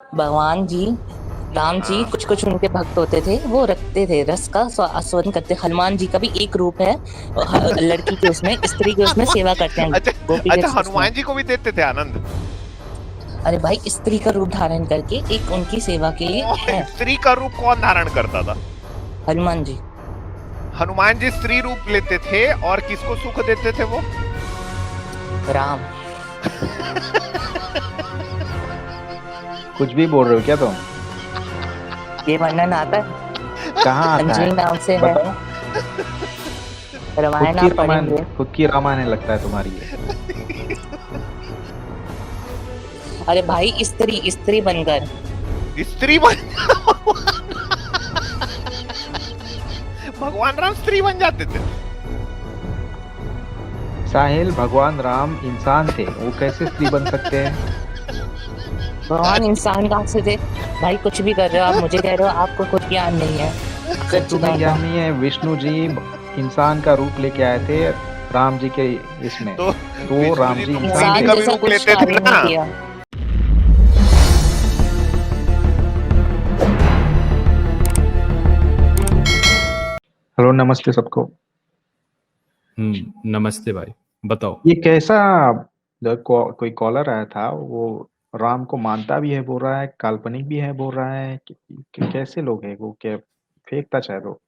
भगवान जी, राम जी, हाँ। कुछ कुछ उनके भक्त होते थे, वो रखते थे रस का आस्वादन करते। हनुमान जी का भी एक रूप है, लड़की के उसमें, स्त्री के उसमें सेवा करते हैं, अच्छा। गोपी के अच्छा, उसमें। हनुमान जी को भी देते थे आनंद? अरे भाई, स्त्री का रूप धारण करके एक उनकी सेवा के लिए कौन है। स्त्री का रूप कौन धारण करता था? हनुमान जी। हनुमान जी स्त्री रूप लेते थे और किसको सुख देते थे वो? राम। कुछ भी बोल रहे हो क्या तुम? ये वर्णन आता है, कहाँ आता अंजलि है? नाम से है, बताओ। रामायण आप पढ़ेंगे। खुद की रामायण लगता है तुम्हारी ये। अरे भाई, स्त्री स्त्री बनकर। स्त्री बन भगवान राम स्त्री बन जाते थे? साहिल, भगवान राम इंसान थे, वो कैसे स्त्री बन सकते हैं? भगवान इंसान कहाँ से थे? भाई कुछ भी कर रहे हो आप, मुझे कह रहे हो आपको खुद ज्ञान नहीं है। अरे सच्ची तुम्हें कहूँ तो। ज्ञान नहीं है? विष्णु जी इंसान का रूप लेके आए थे राम जी के इसमें, तो तो विष्णु राम जी जी तो इंसान कुंती इंसान थे। का भी जैसा रूप कुछ लेते थे कार्य नहीं ना? किया। हेलो, नमस्ते सबको। नमस्ते भाई। बताओ। ये कैसा कोई कॉलर आया था, वो राम को मानता भी है बोल रहा है, काल्पनिक भी है बोल रहा है कि कैसे लोग हैं वो, क्या फेंकता चाहे तो।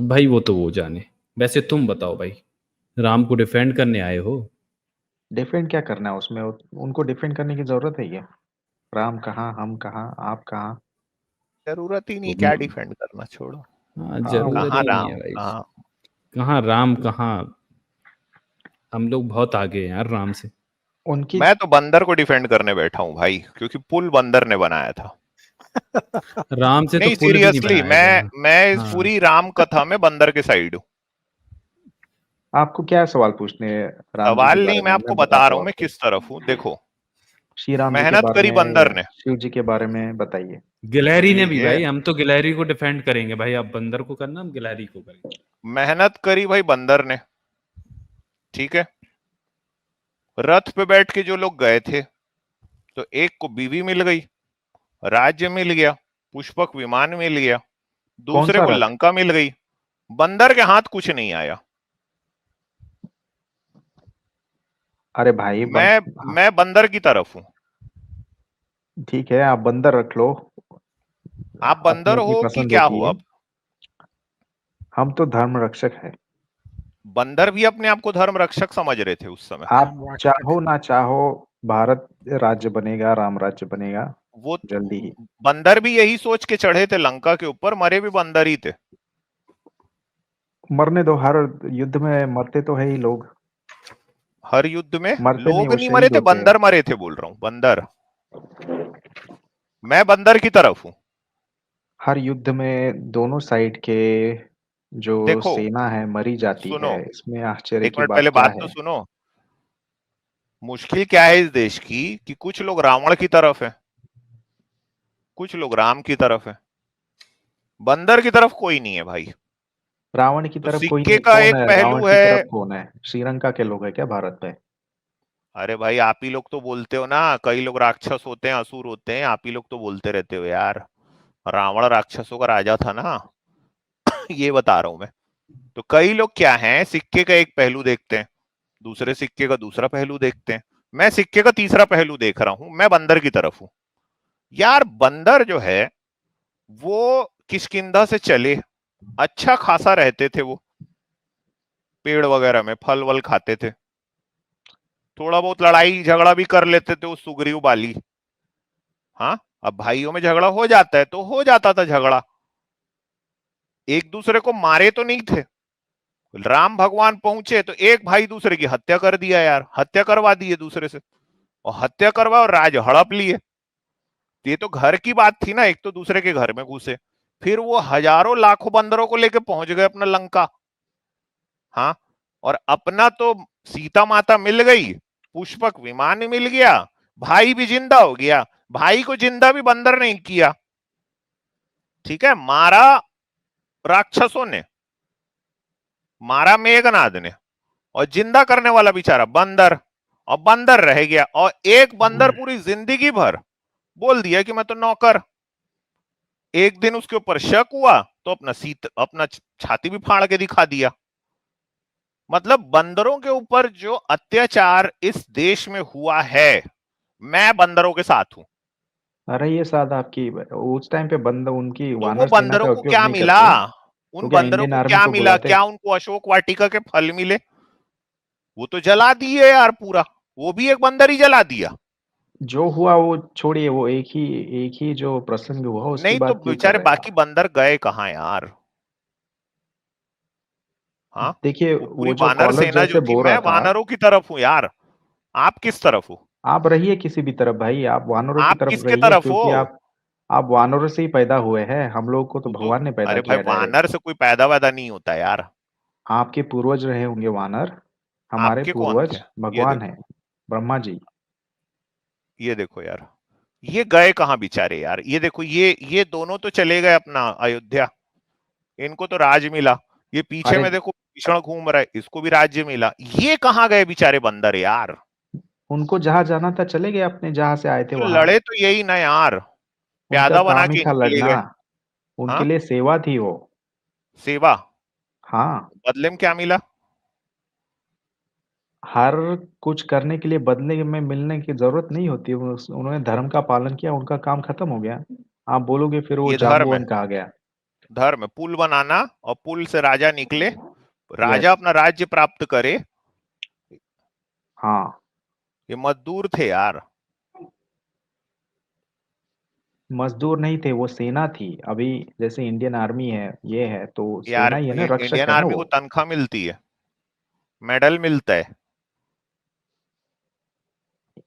भाई वो तो वो जाने। वैसे तुम बताओ भाई, राम को डिफेंड करने आए हो? डिफेंड क्या करना है उसमें? उनको डिफेंड करने की जरूरत है क्या? राम कहाँ, हम कहाँ, आप कहाँ? जरूरत ही नहीं, क्या तुम। डिफेंड करना, छोड़ो। हाँ, हाँ वो जरूरत कहाँ तो। ही नहीं है राम भाई। कहाँ? कहाँ राम कहाँ। हम लोग बहुत आगे हैं यार राम से। उनकी। मैं तो बंदर को डिफेंड करने बैठा हूँ भाई, क्योंकि पुल बंदर ने बनाया था। राम से तो नहीं, पुल भी नहीं सीरियसली, बनाया मैं गया। मैं इस हाँ। पूरी राम कथा में बंदर के साइड हूँ। आपको क्या सवाल पूछने हैं राम जी के सवाल नहीं, बारे मैं में? आपको मैं बता बताता रहा हूँ हूँ मैं आपको। किस तरफ हूँ, देखो। श्री राम जी के मेहनत बारे करी में बंदर या ने। शिव जी के बारे में बताइए। गिलहरी ने भी ये भाई, हम तो गिलहरी को डिफेंड करेंगे भाई। आप बंदर को करना, हम गिलहरी को करेंगे। मेहनत करी भाई बंदर ने, ठीक है। रथ पे बैठ के जो लोग गए थे, तो एक को बीवी मिल गई, राज्य मिल गया, पुष्पक विमान मिल गया, कौन दूसरे सा को रथ? लंका मिल गई। बंदर के हाथ कुछ नहीं आया। अरे भाई मैं मैं बंदर की तरफ हूं। ठीक है, आप बंदर रख लो, आप अपनी बंदर अपनी हो कि पसंद क्या होती हो है। अब? हम तो धर्म रक्षक है। बंदर भी अपने आप को धर्म रक्षक समझ रहे थे उस समय। आप चाहो ना चाहो, भारत राज्य बनेगा, राम राज्य बनेगा वो जल्दी ही। बंदर भी यही सोच के चढ़े थे लंका के ऊपर, मरे भी बंदर ही थे। मरने दो, हर युद्ध में मरते तो है ही लोग। हर युद्ध में मरते नहीं, लोग वो नहीं मरे शहीद थे, होते हैं। बंदर मरे थे, बोल रहा हूं बंदर। मैं बंदर की तरफ हूं। हर युद्ध में दोनों साइड के जो देखो, सेना है मरी जाती सुनो, है, इसमें आश्चर्य एक की मिनट बात पहले क्या बात तो है? सुनो। मुश्किल क्या है इस देश की कि कुछ लोग रावण की तरफ है, कुछ लोग राम की तरफ है, बंदर की तरफ कोई नहीं है भाई। रावण की तो तरफ कोई सिक्के नहीं? का कौन एक है रावण पहलू की है। तरफ? कौन है? श्रीलंका के लोग हैं क्या भारत में? अरे भाई, आप ही लोग तो बोलते हो ना, कई लोग राक्षस होते हैं, असुर होते हैं, आप ही लोग तो बोलते रहते हो यार। रावण राक्षसों का राजा था ना। ये बता रहा हूं मैं। तो कई लोग क्या हैं, सिक्के का एक पहलू देखते हैं, दूसरे सिक्के का दूसरा पहलू देखते हैं। मैं सिक्के का तीसरा पहलू देख रहा हूं, मैं बंदर की तरफ हूं। यार बंदर जो है, वो किष्किंधा से चले, अच्छा खासा रहते थे वो, पेड़ वगैरह में फल वल खाते थे, थोड़ा बहुत लड़ाई झगड़ा भी कर लेते थे उस सुग्रीव बाली। हाँ, अब भाइयों में झगड़ा हो जाता है तो हो जाता था झगड़ा, एक दूसरे को मारे तो नहीं थे। राम भगवान पहुंचे तो एक भाई दूसरे की हत्या कर दिया यार, हत्या करवा दिए दूसरे से, और हत्या करवा और राज हड़प लिए। ये तो घर की बात थी ना, एक तो दूसरे के घर में घुसे, फिर वो हजारों लाखों बंदरों को लेके पहुंच गए अपना लंका। हाँ, और अपना तो सीता माता मिल गई, पुष्पक विमान मिल गया, भाई भी जिंदा हो गया। भाई को जिंदा भी बंदर नहीं किया, ठीक है, मारा राक्षसों ने, मारा मेघनाद ने, और जिंदा करने वाला बेचारा बंदर, और बंदर रह गया। और एक बंदर पूरी जिंदगी भर बोल दिया कि मैं तो नौकर। एक दिन उसके ऊपर शक हुआ तो अपना छाती भी फाड़ के दिखा दिया। मतलब बंदरों के ऊपर जो अत्याचार इस देश में हुआ है, मैं बंदरों के साथ हूं। अरे ये साथ आपकी उस टाइम पे बंद उनकी तो वो वानर सेना बंदरों का को उपयोग क्या नहीं मिला? करते उन तो क्या बंदरों इंडियन को आर्मी क्या को मिला? बुलाते? क्या उनको अशोक वाटिका के फल मिले? वो तो जला दिए यार पूरा। वो भी एक बंदर ही जला दिया। जो हुआ वो छोड़िए, वो एक ही जो प्रसंग हुआ उसकी नहीं तो बात क्यों कर बेचारे रहे हैं बाकी आप? बंदर गए कहाँ यार? हाँ, देखिए वो पूरी वो जो वानर कॉलर सेना जो जैसे थी, बोल मैं रहा था, वानरों की तरफ हूँ यार। आप किस तरफ हो? आप रहिए किसी भी तरफ भाई, आप वानरों की आप तरफ किसके रहिए तरफ हो? क्योंकि आप वानरों से ही पैदा हुए हैं। हम लोग को तो वो तो, भगवान ने पैदा अरे भाई किया वानर डायरेक्ट। से कोई पैदा वैदा नहीं होता यार। आपके पूर्वज रहे होंगे वानर, हमारे आपके कौन थे? पूर्वज ये भगवान देखो, है, ब्रह्मा जी। ये देखो यार, ये गए कहाँ बेचारे यार? ये देखो, ये दोनों तो चले गए अपना अयोध्या, इनको तो राज मिला। ये पीछे अरे में देखो भीषण घूम रहा है, इसको भी राज्य मिला। ये कहाँ गए बेचारे बंदर यार? उनको जहां जाना था चले गए, अपने जहां से आए थे तो वहां। लड़े तो यही ना यार, उनका प्यादा बना काम ही के था इनको ले लड़ना, गए। उनके हाँ, लिए सेवा थी वो। सेवा। हाँ, बदले में क्या मिला? हर कुछ करने के लिए बदले में मिलने की जरूरत नहीं होती। उन्होंने धर्म का पालन किया, उनका काम खत्म हो गया। आप बोलोगे फिर वो ये धर्म है। जाम्बुवन कहा गया। धर्म है पुल बनाना, और पुल से राजा निकले, राजा यस। अपना राज्य प्राप्त करे। हाँ, ये मजदूर थे यार। मजदूर नहीं थे, वो सेना थी। अभी जैसे इंडियन आर्मी है, ये है तो यार सेना ही है ना, रक्षक इंडियन है ना आर्मी वो। को तनख्वाह मिलती है, मेडल मिलता है।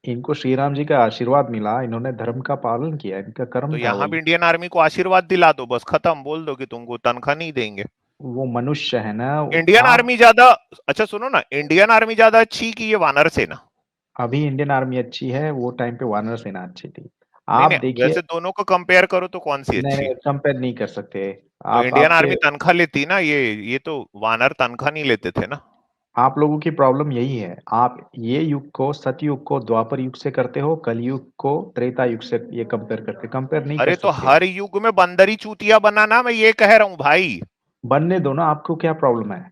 इनको श्री राम जी का आशीर्वाद मिला, इन्होंने धर्म का पालन किया, इनका कर्म तो था यहाँ भी वही। इंडियन आर्मी को आशीर्वाद दिला दो, बस खत्म, बोल दो कि तुमको तनख्वाह नहीं देंगे। वो मनुष्य है ना। इंडियन आप आर्मी ज्यादा, अच्छा सुनो ना, इंडियन आर्मी ज्यादा अच्छी कि ये वानर सेना? अभी इंडियन आर्मी अच्छी है, वो टाइम पे वानर सेना अच्छी थी। नहीं आप नहीं, देखिए। वैसे दोनों को कंपेयर करो तो कौन सी नहीं अच्छी? नहीं, कंपेयर नहीं कर सकते। तो आप इंडियन आपके आर्मी तनख्वाह लेती ना, ये तो वानर तनख्वाह नहीं लेते थे ना। आप लोगों की प्रॉब्लम यही है। आप ये युग को, सतयुग को द्वापर युग से करते हो, कलयुग को त्रेता युग से ये कंपेयर करते, कंपेयर नहीं कर अरे तो सकते। हर युग में बंदरी चूतिया बनाना, मैं ये कह रहा हूँ भाई। बनने दो ना, आपको क्या प्रॉब्लम है?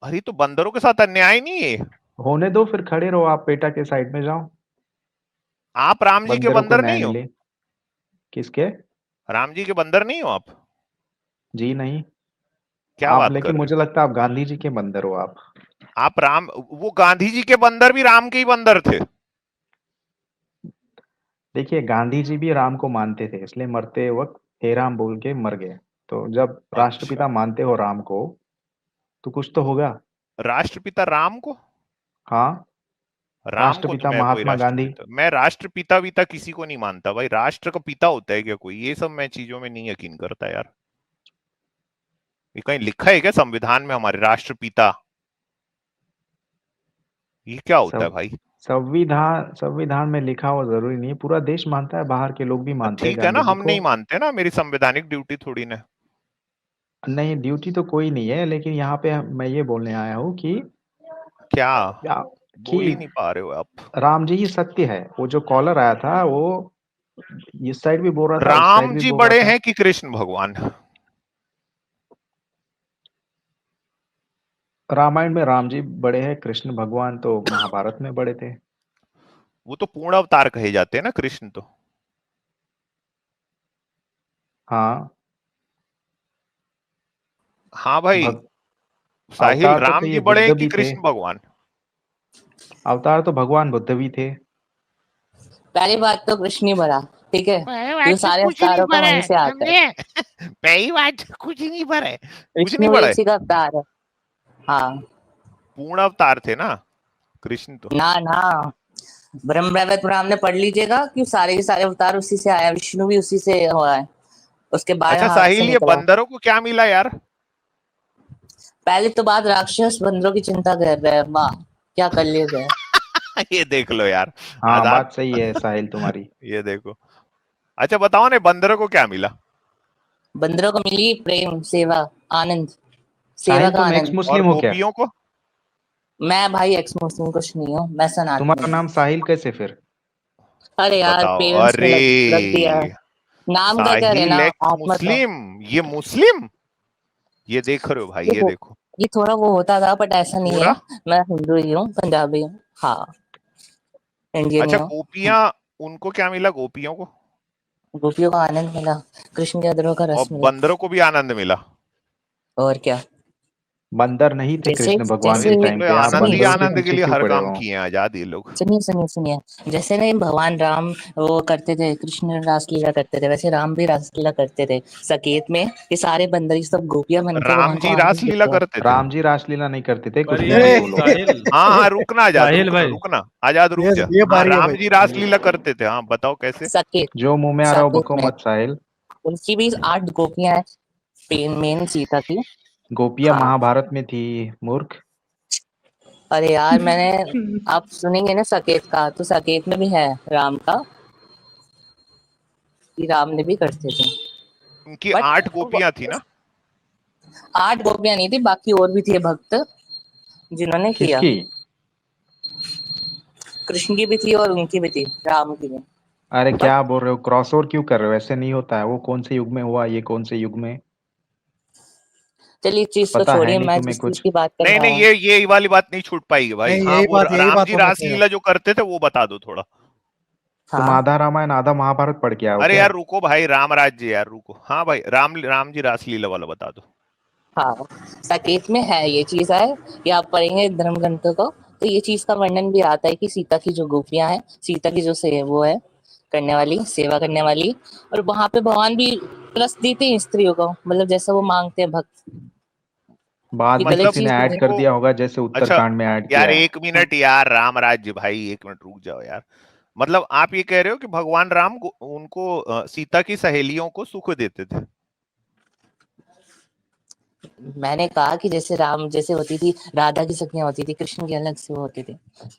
अरे तो बंदरों के साथ अन्याय नहीं है? होने दो, फिर खड़े रहो, आप पेटा के साइड में जाओ, आप राम जी के बंदरों को बंदर न्याय नहीं हो? मिले। किसके? राम जी के बंदर नहीं हो आप? जी नहीं। क्या आप बात कर लेकिन रहे मुझे लगता है आप गांधी जी के बंदर हो आप। हो आप? राम, वो गांधी जी के बंदर भी राम के ही बंदर थे। देखिए गांधी जी भी राम को मानते थे, इसलिए मरते वक्त हे राम बोल के मर गए। तो जब अच्छा, राष्ट्रपिता मानते हो राम को, तो कुछ तो होगा। राष्ट्रपिता राम को? हाँ, राम को तो राष्ट्रपिता मैं कोई महात्मा गांधी। राष्ट्रपिता, मैं राष्ट्रपिता विता किसी को नहीं मानता भाई। राष्ट्र का पिता होता है क्या कोई? ये सब मैं चीजों में नहीं यकीन करता यार। ये कहीं लिखा है क्या संविधान में हमारे राष्ट्रपिता? ये क्या होता है सब भाई? संविधान संविधान में लिखा हो जरूरी नहीं है, पूरा देश मानता है, बाहर के लोग भी मानते हैं ठीक है ना, गांधी जी हम को। नहीं मानते ना, मेरी संवैधानिक ड्यूटी थोड़ी ना। नहीं, ड्यूटी तो कोई नहीं है, लेकिन यहाँ पे मैं ये बोलने आया हूँ कि क्या या- कि बोल ही नहीं पा रहे हो आप? राम जी ही सत्य है। वो जो कॉलर आया था वो इस साइड भी बोल रहा था, उस साइड राम भी जी बोल रहा बड़े था। हैं कि कृष्ण भगवान? रामायण में राम जी बड़े हैं, कृष्ण भगवान तो महाभारत में बड़े थे। वो तो पूर्ण अवतार कहे जाते हैं ना कृष्ण तो। हाँ। हाँ भाई, भग साहिल, अवतार तो थे, राम ये जी बड़े बुद्ध हैं कि भी थे। कृष्ण भगवान? अवतार तो भगवान बुद्ध भी थे। पहली बात तो कृष्ण ही बड़ा, ठीक है, पहली क्योंकि बात तो सारे कुछ नहीं अवतारों का पड़ा वहीं है, से आता है। समझे? पहली बात कुछ नहीं पड़ा है, कुछ नहीं विष्णु भी पड़ा है। उसी का अवतार है। हाँ। पूर्ण अवतार थे ना कृष्ण तो। ना ना, ब्रह्म वैवर्त पुराण में पढ़ लीजिएगा कि सारे के सारे अवतार उसी से आया, विष्णु भी उसी से हुआ है, उसके बाद अच्छा हाथ से साहिल, ये निकला। बंदरों को क्या मिला यार? पहले तो बात राक्षस बंदरों की चिंता कर रहे हैं, वाह क्या कलयुग है। ये देख लो यार, हाँ, आजाद। बात सही है साहिल तुम्हारी। ये देखो। अच्छा बताओ ना, बंदरों को क्या मिला? बंदरों को मिली प्रेम, सेवा, आनंद, सेवा साहिल का तुम एक्स आनंद। और मुस्लिम हो क्या? गोपियों को? मैं भाई एक्स मुस्लिम कुछ नहीं हूँ, मैं तुम्हारा सनातनी नाम साहिल कैसे फिर? अरे यार बताओ। पेरेंट्स ने लग दिया अरे नाम का क्या साहिल रहना, एक आप मत रहो। मुस्लिम, ये मुस्लिम, ये देख रहे हो भाई, ये ये हो- देखो ये थोड़ा वो होता था बट ऐसा नहीं पूरा। है। मैं हिंदू ही हूँ, पंजाबी हूँ, हाँ इंडियन ही अच्छा हूँ। गोपियां, उनको क्या मिला गोपियों को? गोपियों का आनंद मिला, कृष्ण के अधरों का और रस मिला। बंदरों को भी आनंद मिला। और क्या। बंदर नहीं थे जैसे कृष्ण भगवान जैसे के ये टाइम तो पे, आप आनंद ही बंदरों के आनंद के पीछे लिए क्यों हर पड़े काम हो? किए हैं आजाद ये लोग। सुनिए जैसे नहीं भगवान राम वो करते थे, कृष्ण रासलीला करते थे, वैसे राम भी रासलीला करते थे सकेत में। ये सारे बंदर ये सब गोपियां बनकर राम वहां को जी आनंद रासलीला देते हैं। करते थे? राम जी रासलीला नहीं करते थे, कुछ भी अरे मत अरे बोलो। साहिल, हाँ हाँ रुकना आजाद, साहिल रुकना भाई, रुकना आजाद, रुक जा। ये हाँ बारी है राम भाई। जी रासलीला करते थे, हाँ बताओ कैसे? सकेत जो मुंह में आ रहा हो सकेत बको में मत साहिल। उनकी भी 8 गोपियां हैं, मेन सीता की। गोपियां हाँ महाभारत में थी, मूर्ख। अरे यार मैंने, आप सुनेंगे ना सकेत का, तो सकेत में भी है राम का, कि राम ने भी करते थे। उनकी बट 8 गोपियां थी ना? 8 गोपियां नहीं थी, बाकी और भी थे भक्त जिन्होंने किया। किसकी? कृष्ण की भी थी और उनकी भी थी, राम की भी। अरे बट क्या बोल रहे हो, क्रॉस ओवर क्यों कर रहे हो? ऐसे नहीं होता है। वो कौन से युग में हुआ, ये कौन से युग में? चलिए इस चीज को पता है छोड़िए, नहीं मैं तुम्हें जिस चीज कुछ? की बात कर नहीं रहा नहीं, हूँ। ये वाली बात नहीं छूट पाएगी भाई। नहीं हाँ वो यही राम बात जी होना चाहिए। रासलीला जो करते थे वो बता दो थोड़ा। तुम हाँ आधा रामायण आधा महाभारत पढ़ के आओ अरे क्या? यार रुको भाई, राम राज्य यार रुको। हाँ भाई राम जी रासलीला वाला बता दो। हाँ साकेत में है ये चीज है, ये आप पढ़ेंगे धर्म ग्रंथों को, तो ये चीज का वर्णन भी आता है कि सीता की जो गोपियां हैं, सीता की जो से वो है करने वाली, सेवा करने वाली, और वहां पे भगवान भी रस देते हैं स्त्रियों को, मतलब जैसा वो मांगते हैं भक्त। बाद ये में गलत मतलब किसी ने चीज नहीं ऐड है। कर वो, दिया होगा, जैसे अच्छा उत्तरकांड में ऐड यार किया है। एक मिनट यार, राम राज्य भाई एक मिनट रुक जाओ यार। मतलब आप ये कह रहे हो कि भगवान राम उनको सीता की सहेलियों को सुख देते थे? मैंने कहा कि जैसे राम जैसे होती थी, राधा की सखियां होती थी, कृष्ण की अलग से होती थी,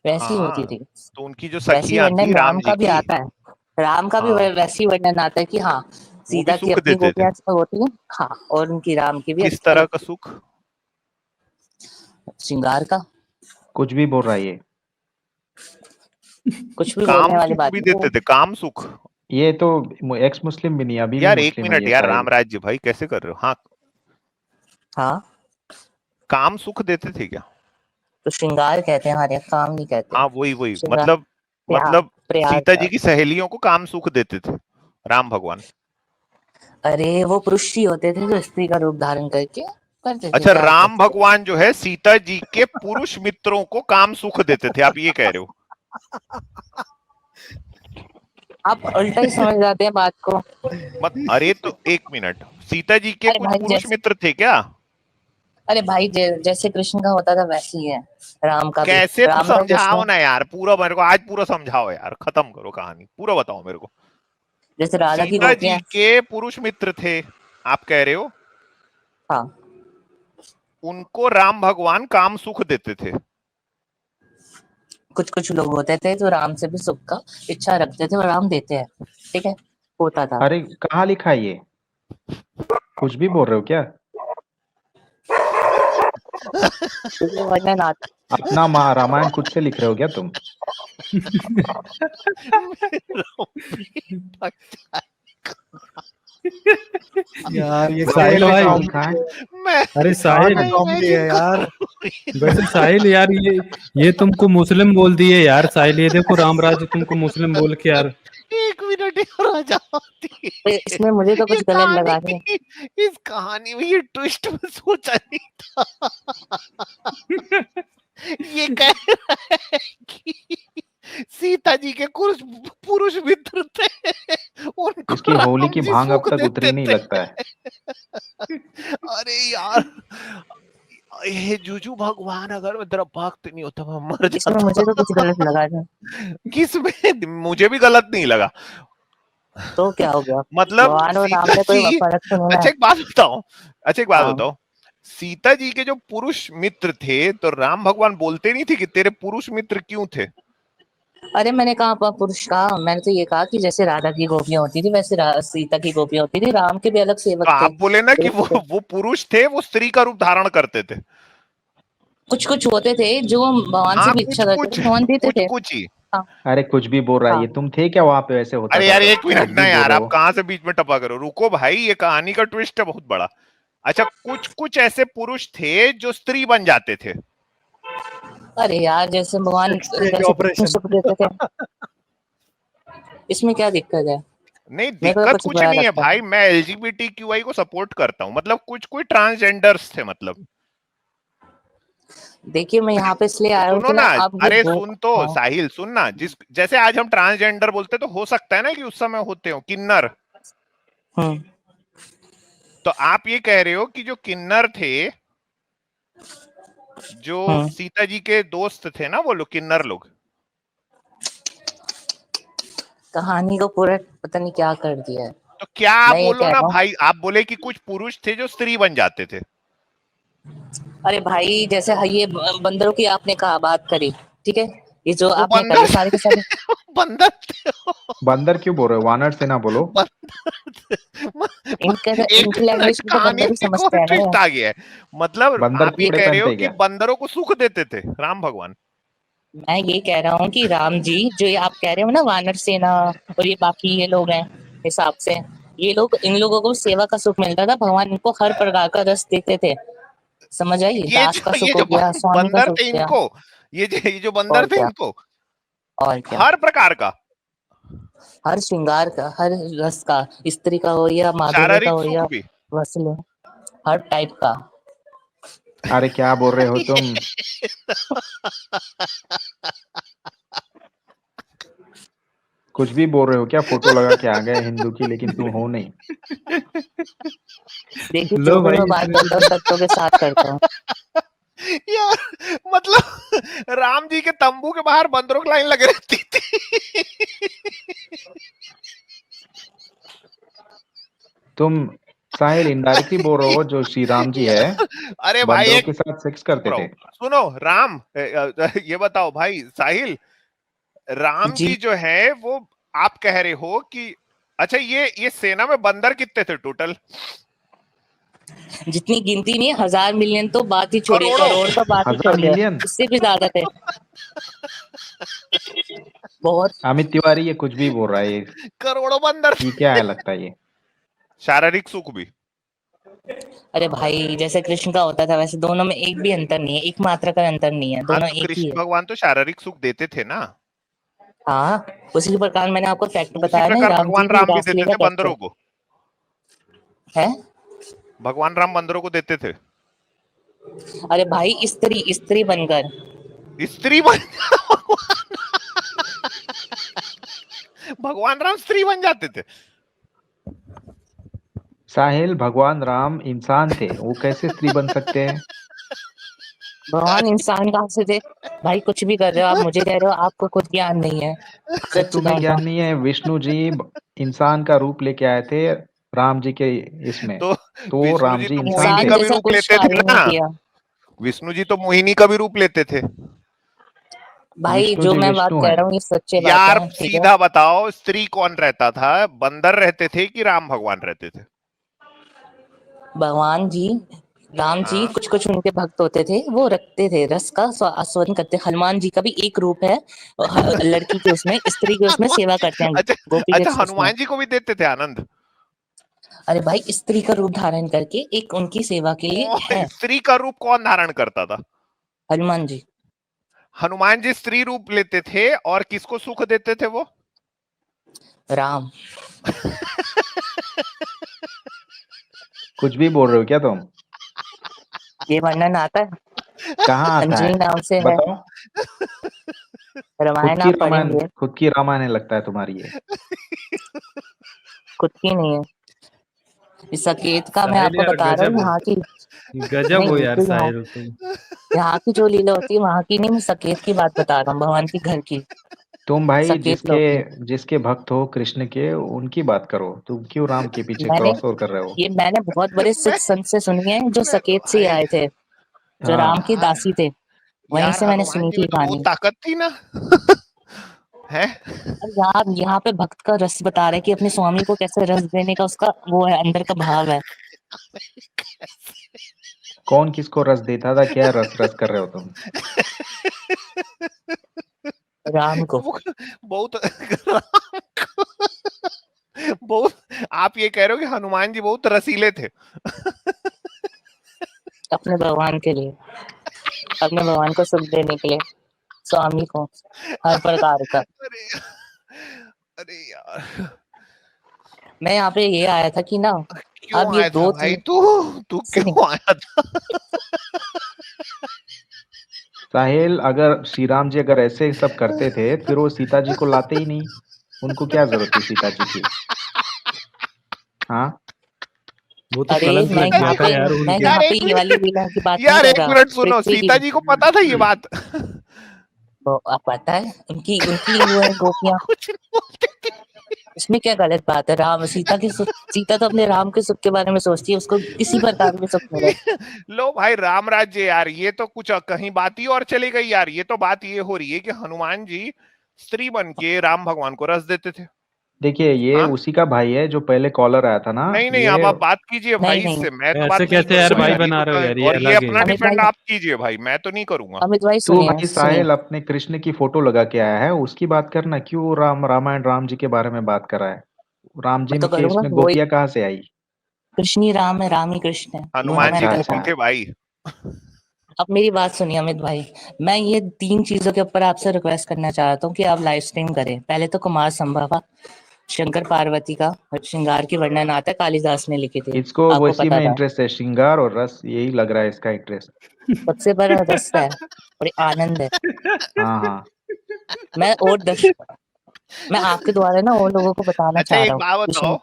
वैसी होती हाँ थी। तो उनकी जो वैसी सखियां थी वर्णन राम राम जी का भी की, आता है, राम का भी हाँ वैसी वर्णन आता है कि हाँ वो भी सीता की सुख अपनी देते थे। गोपियां सब होती हैं, हाँ और उनकी राम की भी किस अच्छी तरह का होती सुख? है, श्रृंगार का। कुछ भी बोल रहा है ये। कुछ भी बोलने काम वाली सुख बात भी नहीं देते वो। थे, काम सुख? ये तो एक्स मुस्लिम भी नहीं, अभी भी यार एक मुस्लिम है मिनट ये यार, साहिल। राम राज्य भाई कैसे कर रहे हो? हाँ हाँ काम सुख देते थे क्या? तो श्रृंगार कहते हैं हमारे यहाँ, काम नहीं कहते। हाँ वही श्रृंगार मतलब, प्यार, मतलब प्यार सीता जी का। की सहेलियों को काम सुख देते थे राम भगवान। अरे वो पुरुष ही होते थे जो स्त्री का रूप धारण करके करते थे अच्छा प्यार राम करते थे। भगवान जो है सीता जी के पुरुष मित्रों को काम सुख देते थे, आप ये कह रहे हो? आप उल्टा ही समझ जाते हैं बात को। मत अरे तो एक मिनट, सीता जी के अरे कुछ भाई पुरुष जैसे, मित्र थे क्या? अरे भाई जैसे कृष्ण का होता था वैसे ही है राम का भी। कैसे तो राम का समझाओ कृष्ण, ना यार, पूरा मेरे को आज पूरा समझाओ यार, खत्म करो कहानी, पूरा बताओ मेरे को। जैसे राधा की सीता जी गोपियां। के पुरुष मित्र थे आप कह रहे हो, हाँ उनको राम भगवान काम सुख देते थे? कुछ कुछ लोग होते थे जो राम से भी सुख का इच्छा रखते थे और राम देते हैं, ठीक है, होता था। अरे कहाँ लिखा है ये? कुछ भी बोल रहे हो क्या? इसलिए वर्णन आता। अपना रामायण खुद से लिख रहे हो क्या तुम? यार ये साहिल कैसे भाई, कहाँ कॉमेडी लिखा है? मैं अरे कहाँ साहिल, का कॉमेडी है यार। वैसे साहिल यार, ये तुमको मुस्लिम बोल दिए यार साहिल, ये देखो रामराज तुमको मुस्लिम बोल के यार। एक मिनट यार आ जाती तो इसमें मुझे तो ये कुछ गलत लगा नहीं। कहानी, इस कहानी में ये ट्विस्ट में सोचा नहीं था। ये कह रहा है कि सीता जी के कुछ पुरुष मित्र थे, उनको इसकी होली राम की जी भांग अब सुख तक उतरी देते नहीं थे। लगता है। अरे यार ये जुजू भगवान अगर मैं तेरा भक्त नहीं होता मैं मर इसमें जाता। मुझे तो कुछ गलत लगा नहीं। किस में? मुझे भी गलत नहीं लगा। तो क्या हो गया, मतलब भगवान और राम सीता में कोई जी, फर्क तो नहीं अच्छा है। एक बात बताओ, अच्छा एक बात हाँ बताओ, सीता जी के जो पुरुष मित्र थे तो राम भगवान बोलते नहीं थे कि तेरे पुरुष मित्र क्यों थे? अरे मैंने कहा पुरुष कहा, मैंने तो ये कहा कि जैसे राधा की गोपियां होती थी वैसे सीता की गोपियां होती थी, राम के भी अलग तो सेवक थे। आप बोले ना कि एक थे। वो पुरुष थे, वो स्त्री का रूप धारण करते थे। कुछ कुछ होते थे जो भगवान से हाँ भी कुछ इच्छा करते कुछ थे, भगवान देते कुछ थे। कुछ ही, अरे कुछ भी बोल रहा है हाँ। ये, तुम थे क्या वहां पे? वैसे होता अरे था यार तो एक मिनट कुछ ना भी बोल यार, रहे आप हो। कहाँ से बीच में टपा करो, रुको भाई, ये कहानी का ट्विस्ट है बहुत बड़ा। अच्छा, कुछ कुछ ऐसे पुरुष थे जो स्त्री बन जाते थे। अरे यार जैसे भगवान एक्सचेंज कैसे कितने ऑपरेशन। सुख देते थे, इसमें क्या दिक्कत है? नहीं, मेरे को तो दिक्कत कुछ कुछ बुरा नहीं है लगता भाई, मैं LGBTQI को सपोर्ट करता हूँ, मतलब कुछ कोई ट्रांसजेंडर्स थे मतलब। देखिए मैं यहाँ पे इसलिए आया हूँ सुनो कि ना, ना आप ये अरे दो। सुन तो हाँ। साहिल, सुन ना, जिस जैसे आज हम ट्रांसजेंडर बोलते तो हो सकता है ना कि उस समय होते हो किन्नर। हम्म। तो आप ये कह रहे हो कि जो किन्नर थे, जो हम्म। सीता जी के दोस्त थे ना, वो लोग किन्नर लोग, कहानी को पूरा पता नहीं क्या कर दिया है। तो क्या आप मैं ये बोलो कह ना रहा हूँ, भाई, आप बोले कि कुछ पुरुष थे जो स्त्री बन जाते थे। अरे भाई जैसे ये बंदरों की आपने कहा बात करी, ठीक है, ये जो वो आपने बंदर करी सारे के सारे बंदर थे बंदर क्यों बोल रहे हो? वानर से ना बोलो। इनकी एक लैंग्वेज मिनट, में तो कहानी बंदर ही में एक समझते और हैं ना ट्विस्ट यार। आ गया है। मतलब बंदर आप ये कपड़े कह रहे पहनते हो हैं कि क्या? बंदरों को सुख देते थे राम भगवान। मैं ये कह रहा हूँ कि राम जी जो ये आप कह रहे हो ना वानर सेना और ये बाकी ये लोग हैं, हिसाब से ये लोग, इन लोगों को सेवा का सुख मिलता था, भगवान इनको हर प्रकार का रस देते थे। समझ आई? दास का ये सुख जो हो गया, स्वामी का बंदर सुख थे हो गया। इनको, ये जो बंदर और थे क्या? इनको और क्या? हर प्रकार का हर श्रृंगार का, हर रस का, स्त्री का हो या माधुर्य का शारीरिक हो या सुख भी। वसले, हर टाइप का। अरे क्या बोल रहे हो तुम? कुछ भी बोल रहे हो क्या? फोटो लगा के आ गए हिंदू की, लेकिन तुम हो नहीं। देखिए लो जो भी भाई, मैं बात इसमें करता हूँ तो तत्वों के साथ करता हूँ। यार मतलब राम जी के तंबू के बाहर बंदरों की लाइन लगे रहती थी। तुम साहिल इनडायरेक्टली बोल रहे हो जो श्री राम जी है अरे भाई बंदरों एक के साथ सेक्स चुप करते थे? रहो, सुनो राम, ये बताओ भाई साहिल, राम जी जी जो है वो, आप कह रहे हो कि, अच्छा ये सेना में बंदर कितने थे टोटल? जितनी गिनती नहीं है, 1000 मिलियन तो बात ही छोड़िए, करोड़ों। करोड़ तो बात ही 1000 छोड़िए, मिलियन? इससे भी ज्यादा थे। बहुत। अमित तिवारी ये कुछ भी बोल रहा है ये। करोड़ों बंदर ये थे। क्या है लगता है ये? शारीरिक सुख भी। अरे भाई जैसे कृष्ण का होता था वैसे दोनों में एक भी अंतर नहीं है, एक मात्रा का अंतर नहीं है, हाँ दोनों तो एक ही कृष्ण है। भगवान तो शारीरिक सुख देते थे ना। हाँ, उसी प्रकार मैंने आपको फैक्ट उसी बताया ना, प्रकार राम जी भगवान की राम भी देते रासलीला थे कैसे बंदरों को। है। भगवान राम बंदरों को देते थे। अरे भाई स्त्री स्त्री बनकर। स्त्री बन भगवान राम स्त्री बन जाते थे। साहिल भगवान राम इंसान थे, वो कैसे स्त्री बन सकते हैं? भगवान इंसान कहाँ से थे? भाई कुछ भी कर रहे हो आप, मुझे कह रहे हो आपको खुद ज्ञान नहीं है। अरे तुम्हें सच्चिदानंद ज्ञान नहीं है? विष्णु जी इंसान का रूप लेके आए थे राम जी के इसमें, तो तो विष्णु राम जी जी तो इंसान मोहिनी इंसान थे। का भी जैसा रूप कुछ लेते थे कार्य नहीं ना। किया। विष्णु जी तो मोहिनी का भी रूप लेते थे। भाई विष्णु जो जी मैं बात विष्णु कह हैं। रहा हूँ ये सच्ची बात यार है, ठीक है। सीधा बताओ, स्त्री कौन रहता था? बंदर रहते थे कि राम भगवान रहते थे? भगवान जी, राम जी, हाँ। कुछ कुछ उनके भक्त होते थे, वो रखते थे रस का आस्वादन करते। हनुमान जी का भी एक रूप है, लड़की के उसमें, स्त्री के उसमें सेवा करते हैं, अच्छा, गोपी के अच्छा उसमें। हनुमान जी को भी देते थे आनंद? अरे भाई स्त्री का रूप धारण करके एक उनकी सेवा के लिए है। स्त्री का रूप कौन धारण करता था? हनुमान जी। हनुमान जी स्त्री रूप लेते थे और किसको सुख देते थे वो? राम। कुछ भी बोल रहे हो क्या तुम? ये वर्णन आता है, कहाँ आता अंजलि है? नाम से है, बताओ। रामायण आप पढ़ेंगे। खुद की रामायण है लगता है तुम्हारी ये। खुद की नहीं है, इस सकेत का मैं साहिल आपको यार बता रहा गजब हूँ हो, यहाँ की। गजब नहीं हो यार बिल्कुल, यहाँ साहिल तुम। यहाँ की जो लीला होती है वहां की नहीं, मैं सकेत की बात बता रहा हूँ, भगवान की घर की। तुम भाई सकेत लोग की। जिसके भक्त हो कृष्ण के, उनकी बात करो। तुम क्यों राम के पीछे मैंने क्रॉस ओवर कर रहे हो? ये मैंने बहुत बड़े सिद्ध मैं संत से सुनी है जो मैं सकेत से ही भाई, आए थे, जो राम हाँ। की यार दासी थे, वहीं यार से मैंने हनुमान सुनी जी थी में तो बहुत कहानी। ताकत थी ना। है। अब यहाँ पे भक्त का रस बता रहे कि अपने स्वामी को कैसे रस देने का उसका वो है, अंदर का भाव है। कौन किसको रस देता था? क्या रस रस कर रहे हो तुम? राम को बहुत बहुत आप ये कह रहे हो कि हनुमान जी बहुत रसीले थे? अपने भगवान के लिए, अपने भगवान को सुख देने के लिए, स्वामी को हर प्रकार का। अरे अरे यार, मैं यहाँ पे ये आया था कि ना क्यों अब ये आया था दो भाई? चीज तू क्यों आया था? साहिल, अगर श्री राम जी अगर ऐसे सब करते थे फिर वो सीता जी को लाते ही नहीं। उनको क्या जरूरत थी सीता जी की? हाँ, वो तो अरे कलंक मैं लग गया यहाँ था पे यार मैं उनके। यहाँ यार पे एक ये वाली मिनट, लीला की बात नहीं यार कर एक रहा। मिनट सुनो, पृथ्वी सीता की जी को पता था ये बात? वो आप पता है उनकी उनकी वो है गोपियां, कुछ नहीं बोलते थे। इसमें क्या गलत बात है? राम सीता की सीता तो अपने राम के सुख के बारे में सोचती है, उसको किसी प्रकार के सुख मिले। लो भाई, राम राज्य यार, ये तो कुछ कहीं बात ही और चली गई यार। ये तो बात ये हो रही है कि हनुमान जी स्त्री बन के राम भगवान को रस देते थे। देखिए ये हाँ? उसी का भाई है जो पहले कॉलर आया था ना। नहीं नहीं, ये अब आप बात कीजिए नहीं भाई नहीं इससे, मैं तो ऐसे बात नहीं कैसे यार करूंगा भाई यार, ये बना तो रहे हो यार, ये और ये अलग अपना है। अमित डिफेंड भाई, आप कीजिए भाई, मैं तो नहीं करूंगा। अमित भाई तू सुनिए भाई सुनिए। साहिल अपने कृष्ण की फोटो लगा के आया है, उसकी बात करना। क्यों रामायण राम जी के बारे में बात कर रहा है? राम जी मैं तो के करूंगा इसमें वही। गोपियां कहाँ से आई? कृष्ण ही राम है, राम ही कृष्ण है, दोनों हनुमान में जी अच्छा अंतर गोपी क्या? अच्छा। थे भाई। अब मेरी बात सुनिए अमित भाई, मैं ये 3 चीजों के ऊपर आपसे रिक्वेस्ट करना चाहता हूँ कि आप लाइव स्ट्रीम करें। पहले तो कुमार संभवा, शंकर पार्वती का श्रृंगार की वर्णन आता है, कालिदास ने लिखी थी, इसको आपको वैसी पता में था। इंटरेस्ट है, श्रृंगार और रस, यही लग रहा है इसका इंटरेस्ट। सबसे बड़ा रस है और आनंद है। हाँ हाँ। मैं और मैं आपके द्वारा ना और लोगों को बताना अच्छा चाह एक रहा बात हूँ बताओ,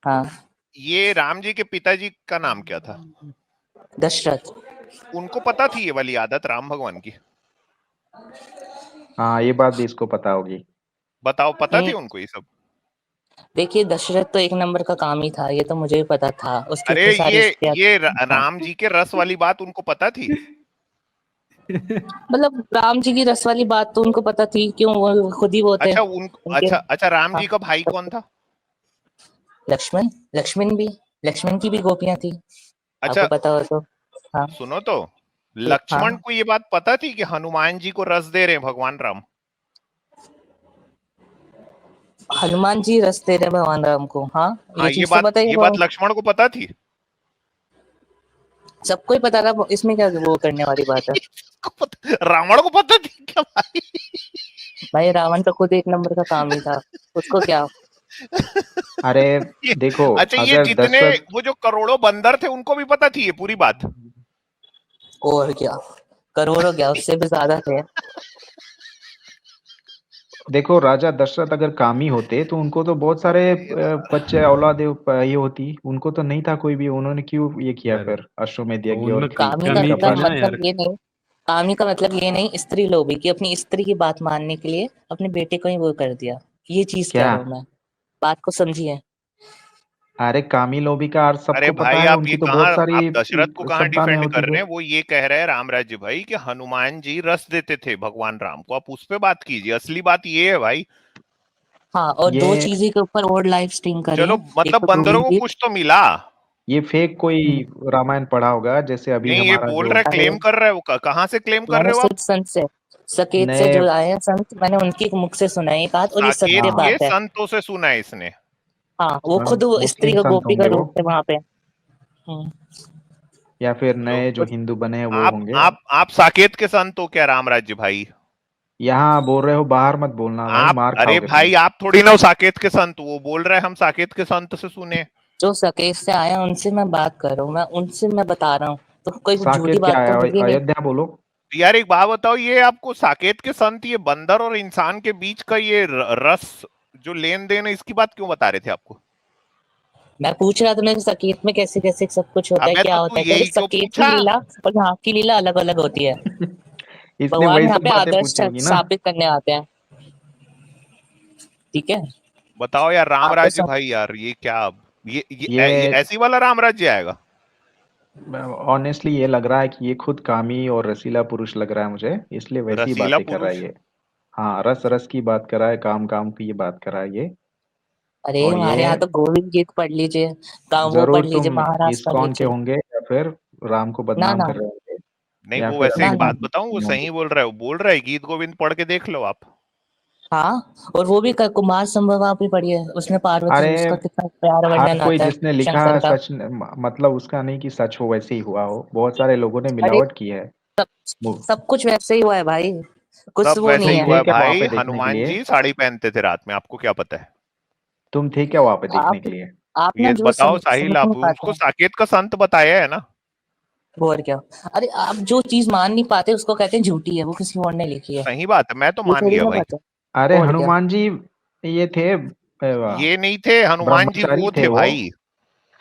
हाँ, ये राम जी के पिताजी का नाम क्या था? दशरथ। उनको पता थी ये वाली आदत राम भगवान की? हाँ ये बात भी इसको पता होगी। बताओ, पता थी हम्म, उनको ये सब? देखिए दशरथ तो एक नंबर का काम ही था, ये तो मुझे भी पता था, उसके अरे इतने सारे रिश्ते। हाँ, राम जी के रस वाली बात उनको पता थी? मतलब राम जी की रस वाली बात तो उनको पता थी, क्यों वो खुद ही वो थे अच्छा उनके। अच्छा, राम हाँ, जी का भाई कौन था? लक्ष्मण। लक्ष्मण की भी गोपियां थी, आपको अच्छा पता हो तो। हाँ सुनो तो, हाँ, लक्ष्मण को ये बात पता थी कि हनुमान जी को रस दे रहे हैं भगवान राम? हनुमान जी रस दे रहे भगवान राम को, हाँ हाँ, ये चीज तो पता ही ये है। बात लक्ष्मण को पता थी? सबको ही पता था, इसमें क्या वो करने वाली बात है? रावण को पता थी क्या भाई? भाई रावण तो खुद एक नंबर का काम ही था, उसको क्या। अरे ये, देखो, अच्छा ये अगर जितने दशरथ, वो जो करोड़ों बंदर थे उनको भी पता थी ये पूरी बात? और क्या, करोड़ों क्या, उससे भी ज्यादा थे। देखो राजा दशरथ अगर कामी होते तो उनको तो बहुत सारे बच्चे औलादे ये होती। उनको तो नहीं था कोई भी, उन्होंने क्यों ये किया यार फिर अश्वमेध तो यज्ञ और उनमें कामी का कृषि कमी का थी पालन? ना यार। मतलब ये नहीं, कामी का मतलब ये नहीं स्त्री लोभी की, अपनी स्त्री की बात मानने के लिए अपने बेटे को ही वो कर दिया, ये चीज कह क्या? रहा हूँ मैं, बात को समझिए। अरे कामी लोभी का अर्थ अरे सबको पता भाई, है, आप ये उनकी तो कहाँ, बहुत सारी आप दशरथ को कहाँ संतानें डिफेंड होती कर थी। रहे हैं? वो ये कह रहे हैं राम राज्य भाई कि हनुमान जी रस देते थे भगवान राम को। आप उस पे बात कीजिए, असली बात ये है भाई। हाँ, और 2 ये चीजें के ऊपर और लाइव स्ट्रीम करें। चलो एक मतलब तो बंदरों गोविंद को जी। कुछ तो मिला। ये फेक कोई रामायण पढ़ा होगा, जैसे अभी नहीं, ये हमारा बोल जो रहे, अरे क्लेम कर रहे हो, कहाँ से क्लेम कर मैंने रहे हो आप? सिर्फ संत से, सकेत से नए। जो आए हैं संत, मैंने उनके मुख से सुना है ये बात, और ये साकेत सत्य हाँ के बात है। संतों से सुना है इसने। हाँ, वो खुद वो स्त्री मुस्लिम का संत गोपी का होंगे वो, रूप थे वहां पे। हम्म, या फिर लो, नए जो हिंदू बने हैं वो आप होंगे। आप आप साकेत के संत हो क्या राम राज्य भाई? यहाँ बोल रहे हो, बाहर मत बोलना भाई, आप, मार अरे खाओगे तुम। भाई आप थोड़ी ना हो साकेत के संत, वो बोल रहे हैं हम साकेत के संत से सुने। जो सकेत से आए हैं उनसे मैं बात कर रहा हूँ, मैं उनसे मैं बता रहा हूँ, तो कोई झूठी साकेत क्या बात तो है? होगी नहीं। अयोध्या बोलो। यार एक बात बताओ, ये आपको साकेत के संत ये बंदर और इंसान के बीच का ये रस जो लेन देन है, इसकी बात क्यों बता रहे थे आपको? मैं पूछ रहा था मैं सकेत में कैसे कैसे सब कुछ होता है, अबे क्या तो तू होता है, क्योंकि यही क्यों सकेत की पूछा? लीला और यहाँ की लीला अलग अलग होती है। इसने भगवान वही यहाँ सब पे बातें आदर्श पूछी होगी ना। स्थापित करने आते हैं, ठीक है। बताओ यार राम आपको राज्य भाई, यार ये क्या, ये ये ऐसी वाला राम राज्य आएगा? ऑनेस्टली ये लग रहा है कि ये खुद कामी और रसीला पुरुष लग रहा है मुझे, इसलिए वैसी रसीला बातें कर रहा पुरुष? है ये। हाँ, रस रस की बात कर रहा है, काम काम की ये बात कर रहा है ये। अरे और हमारे ये यहाँ तो गोविंद गीत पढ़ लीजिए, वो जरूर पढ़ लीजिए, तुम महाराज पढ़ इस्कॉन के लीजिए। होंगे या फिर राम को ना बदनाम ना, कर रहे होंगे। नहीं या वो फिर वैसे एक ना, बात बताऊं, वो नहीं सही बोल रहा है, वो बोल रहा है गीत गोविंद पढ़ के देख लो आप। हाँ, और वो भी कुमार संभवा भी पढ़ी है, उसमें पार्वती अरे उसका कितना प्यारा हर वर्णन कोई आता है जिसने लिखा शंकर है का। मतलब उसका नहीं कि सच हो वैसे ही हुआ हो, बहुत सारे लोगों ने अरे मिलावट की है। सब कुछ वैसे ही हुआ है भाई, कुछ सब वो वैसे नहीं ही तुम है। हुआ थे है क्या वहां भाई, पे देखने के हनुमान लिए? जी साड़ी पहनते थे रात में, आपको क्या पता है? तुम थे क्या वहां पे देखने आप के लिए? आप ना ये जो बताओ समझ साहिल, नहीं आप पाते उसको हैं साकेत का संत बताया है ना? वो, और क्या। अरे आप जो चीज मान नहीं पाते उसको कहते हैं झूठी है, वो किसी और ने लिखी है, सही बात है, मैं तो ये मान थोड़ी लिया ना भाई। बात है। अरे और क्या। हनुमान जी ये थे ये नहीं थे हनुमान जी, ब्रह्मचारी वो थे थे वो, भाई।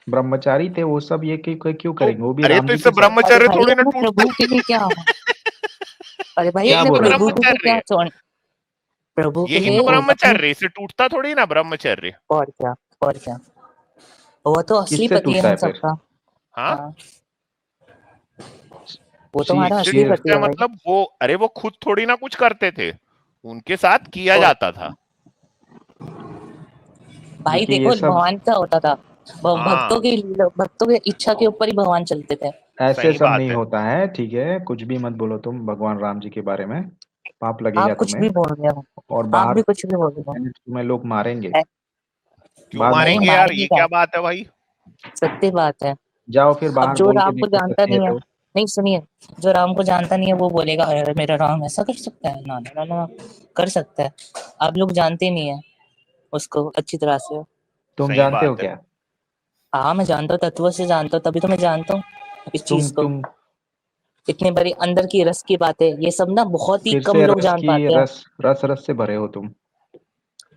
ब्रह्मचारी थे वो सब, ये क्यों तो करेंगे? वो भी अरे राम तो जी इससे के साथ। अरे ब्रह्मचर्य भाई थोड़ी ना अपने टूटता प्रभु के लिए क्या, अरे भाई क्या यही अपने तो बोल रहे प्रभु हो? के लिए ब्रह्मचर्य क्या है, प्रभु के यही लिए तो अपने, ब्रह्मचर्य, इससे टूटता थोड़ी ना ब्रह्मचर्य। और क्या, और क्या, वो तो असली किससे पति है टूटता हम है फिर? सबका। हाँ, हाँ, वो तो हमारा शी इससे असली ये पति टूटता है है भाई। मतलब वो, अरे वो खुद थोड़ी ना कुछ करते थे, उनके साथ किया और जाता था। भाई देखिए देखो ये सब भगवान क्या होता था, हाँ, भक्तों की इच्छा के ऊपर ही भगवान चलते थे। ऐसे सही सब बात नहीं है। होता है, ठीक है? कुछ भी मत बोलो तुम भगवान राम जी के बारे में, पाप लगेगा आप कुछ तुम्हें। भी बोल रहे हो, और आप बाहर भी कुछ भी बोल रहे हो। तुम्हें लोग मारेंगे क्यों बाद में नहीं मारेंगे पछताओ। यार, मारेंगे ये क्या, क्या बात है भाई? सत्य बात है। जाओ फिर अब बाहर जो बोल के राम को देखो जानता सच्ची है नहीं है, तो। नहीं सुनिए, जो राम को जानता नहीं है वो बोलेगा अरे मेरा राम ऐसा कर सकता है, ना ना ना ना, कर सकता है। आप लोग जानते नहीं है उसको अच्छी तरह से। तुम सही जानते हो बात है। क्या? हाँ मैं जानता हूँ, तत्व से जानता हूँ, तभी तो मैं जानता हूँ इस चीज को। तुम इतने बड़ी अंदर की रस की बातें, ये सब ना बहुत ही फिर कम से लोग जान पाते हैं। रस से भरे हो तुम।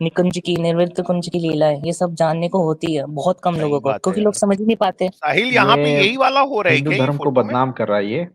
निकुंज की, निर्वृत्त कुंज की लीला है, ये सब जानने को होती है बहुत कम सही लोगों को, बात है क्योंकि लोग यार। समझ ही नहीं पाते। साहिल, यहाँ पे ये यही वाला हो रहा है हिंदू क्या ये धर्म को फोटो में? बदनाम कर रहा है ये।